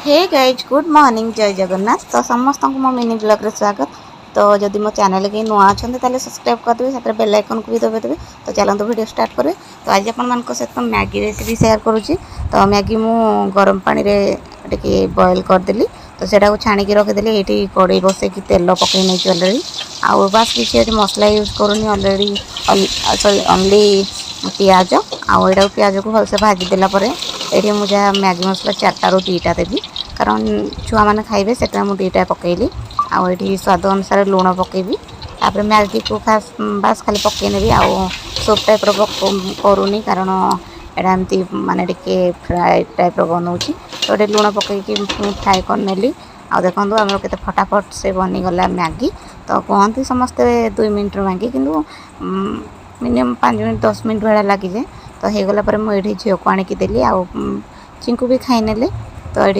Hey guys good morning जय जगन्नाथ। तो समस्त को मो मिनी ब्लॉग रे स्वागत। तो जदि मो चैनल के नुआ अच्छा ताले सब्सक्राइब कर देबे, साथ बेल आइकन को भी दबे देबे। तो चलते वीडियो स्टार्ट करें। तो आज अपन मान सहित मैगी रेसिपी शेयर करुँची। तो मैगी मु गरम पानी रे टिके बॉयल करदेली। तो सेटा को छाणिकी रखिदेली। ये कड़े बसई तेल पकई नहीं अलरेडी आउ बास किसी मसला यूज करूनी अलरेडी सॉरी ओनली पियाज आउ एटा पियाज को भलसे भाजीदेला ये मुझे मैगी मसला 4टा रू 2टा देवी कारण छुआ मैंने खाइबे से 2टा पकईली आउ ये स्वाद अनुसार लुण पकेबी। तापर मैगी को खास बास खाली पकईनेबी आउ सूप टाइप करूनी कारण एटा एमती माने टिके फ्राए टाइप बनाऊँगी। तो ये लुण पकईकी फ्राए करनेली आउ देखो आम के फटाफट से बनीगला मैगी। तो कहते समस्ते 2 मिनट मैगी किंतु मिनिमम 5 मिनट 10 मिनट भाया लगी जाए। तो हो गला मुझे झील को आणिकी देली आउ चिंकू भी खाई नेले। तो